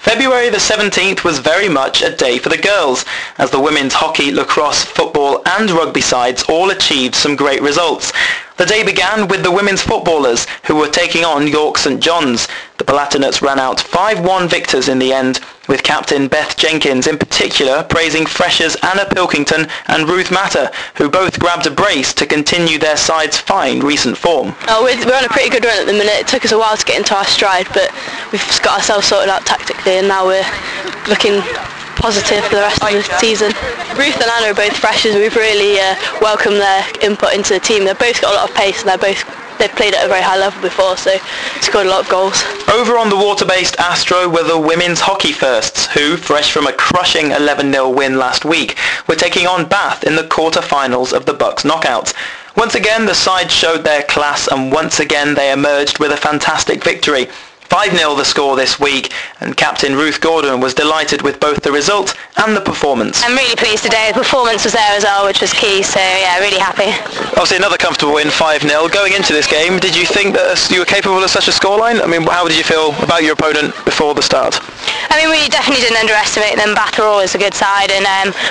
February the 17th was very much a day for the girls, as the women's hockey, lacrosse, football and rugby sides all achieved some great results. The day began with the women's footballers, who were taking on York St John's. The Palatinats ran out 5-1 victors in the end, with captain Beth Jenkins in particular praising freshers Anna Pilkington and Ruth Matter, who both grabbed a brace to continue their side's fine recent form. We're on a pretty good run at the minute. It took us a while to get into our stride, but we've got ourselves sorted out tactically and now we're looking positive for the rest of the season. Ruth and Anna are both freshers. We've really welcomed their input into the team. They've both got a lot of pace and they've played at a very high level before, so scored a lot of goals. Over on the water-based Astro were the women's hockey firsts, who, fresh from a crushing 11-0 win last week, were taking on Bath in the quarter-finals of the Bucks knockouts. Once again, the side showed their class, and once again they emerged with a fantastic victory. 5-0 the score this week, and captain Ruth Gordon was delighted with both the result and the performance. I'm really pleased today. The performance was there as well, which was key, so yeah, really happy. Obviously another comfortable win, 5-0. Going into this game, did you think that you were capable of such a scoreline? I mean, how did you feel about your opponent before the start? I mean, we definitely didn't underestimate them. Bath are always a good side, and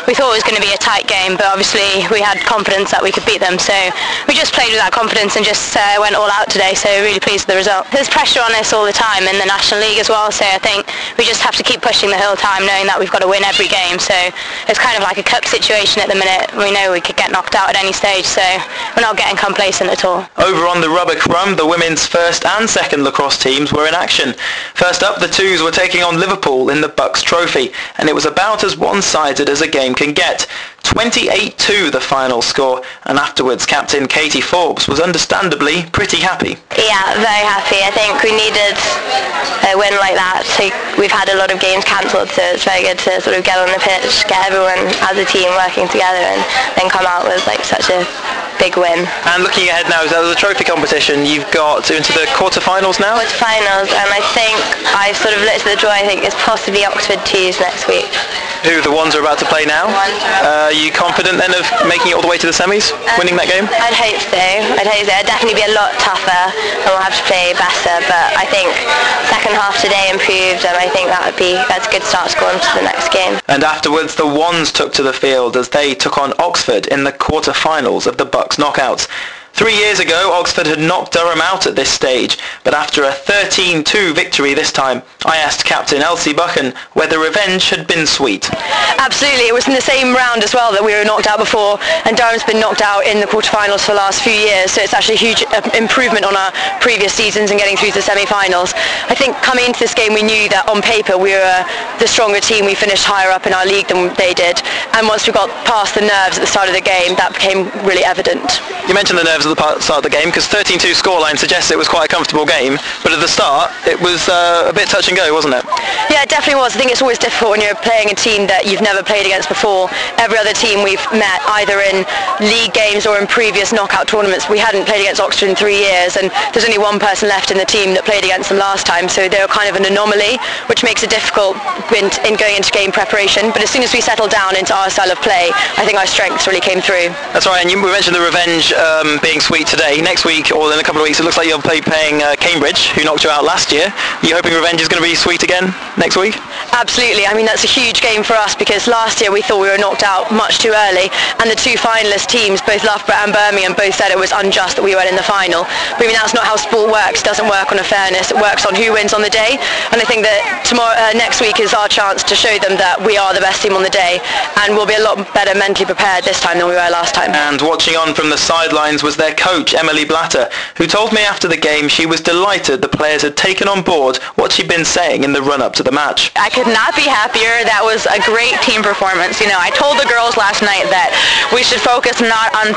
we thought it was going to be a tight game, but obviously we had confidence that we could beat them, so we just played with that confidence and just went all out today, so really pleased with the result. There's pressure on us all the time in the National League as well, so I think we just have to keep pushing the whole time, knowing that we've got to win every game, so it's kind of like a cup situation at the minute. We know we could get knocked out at any stage, so we're not getting complacent at all. Over on the rubber crumb, the women's first and second lacrosse teams were in action. First up, the Twos were taking on Liverpool in the Bucks Trophy, and it was about as one-sided as a game can get. 28-2 the final score, and afterwards captain Katie Forbes was understandably pretty happy. Yeah, very happy. I think we needed a win like that. We've had a lot of games cancelled, so it's very good to sort of get on the pitch, get everyone as a team working together and then come out with like such a big win. And looking ahead now, as a trophy competition, you've got into the quarter-finals now? Quarter-finals, and I think I've sort of looked at the draw. I think it's possibly Oxford 2s next week. Who the ones are about to play now? Are you confident then of making it all the way to the semis, winning that game? I'd hope so. It'd definitely be a lot tougher and we'll have to play better, but I think second half today improved and I think that's a good start to go on to the next game. And afterwards the Wands took to the field as they took on Oxford in the quarter-finals of the Bucks knockouts. 3 years ago, Oxford had knocked Durham out at this stage, but after a 13-2 victory this time, I asked captain Elsie Buchan whether revenge had been sweet. Absolutely, it was in the same round as well that we were knocked out before, and Durham's been knocked out in the quarterfinals for the last few years, so it's actually a huge improvement on our previous seasons and getting through to the semi-finals. I think coming into this game we knew that on paper we were the stronger team. We finished higher up in our league than they did, and once we got past the nerves at the start of the game, that became really evident. You mentioned the nerves at the start of the game, because 13-2 scoreline suggests it was quite a comfortable game, but at the start it was a bit touch and go, wasn't it? Yeah, it definitely was. I think it's always difficult when you're playing a team that you've never played against before. Every other team we've met either in league games or in previous knockout tournaments. We hadn't played against Oxford in 3 years, and there's only one person left in the team that played against them last time, so they were kind of an anomaly, which makes it difficult in going into game preparation. But as soon as we settled down into our style of play, I think our strengths really came through. That's right, and we mentioned the revenge being sweet today. Next week, or in a couple of weeks, it looks like you'll play playing Cambridge, who knocked you out last year. Are you hoping revenge is going to be sweet again next week? Absolutely. I mean, that's a huge game for us because last year we thought we were knocked out much too early, and the two finalist teams, both Loughborough and Birmingham, both said it was unjust that we weren't in the final. But I mean, that's not how sport works. It doesn't work on a fairness. It works on who wins on the day, and I think that next week is our chance to show them that we are the best team on the day, and we'll be a lot better mentally prepared this time than we were last time. And watching on from the sidelines was their coach, Emily Blatter, who told me after the game she was delighted the players had taken on board what she'd been saying in the run-up to the match. I could not be happier. That was a great team performance. You know, I told the girls last night that we should focus not on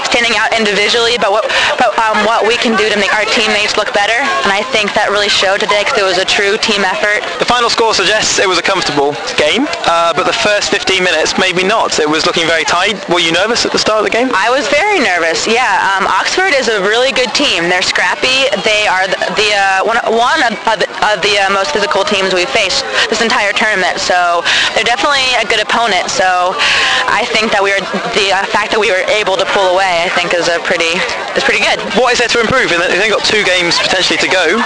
standing out individually, but what we can do to make our teammates look better, and I think that really showed today because it was a true team effort. The final score suggests it was a comfortable game, but the first 15 minutes maybe not. It was looking very tight. Were you nervous at the start of the game? I was very nervous, yeah. Oxford is a really good team. They're scrappy. They are one of the most physical teams we've faced. this entire tournament. So they're definitely a good opponent. So I think that the fact that we were able to pull away, I think, is pretty good. What is there to improve? You've only got 2 games potentially to go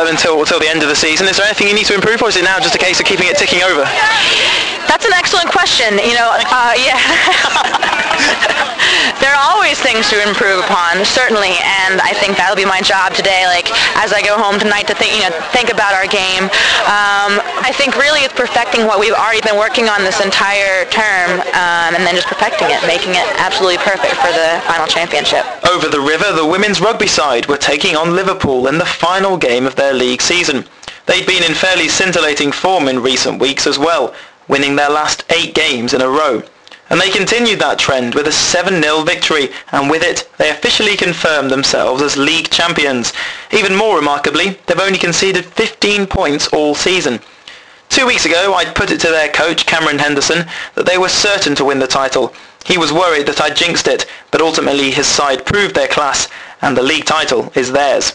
until the end of the season. Is there anything you need to improve, or is it now just a case of keeping it ticking over? That's an excellent question. Yeah. There are always things to improve upon, certainly, and I think that'll be my job today. Like, as I go home tonight to think about our game. I think really it's perfecting what we've already been working on this entire term, and then just perfecting it, making it absolutely perfect for the final championship. Over the river, the women's rugby side were taking on Liverpool in the final game of their league season. They'd been in fairly scintillating form in recent weeks as well, winning their last 8 games in a row. And they continued that trend with a 7-0 victory, and with it they officially confirmed themselves as league champions. Even more remarkably, they've only conceded 15 points all season. 2 weeks ago I'd put it to their coach Cameron Henderson that they were certain to win the title. He was worried that I'd jinxed it, but ultimately his side proved their class and the league title is theirs.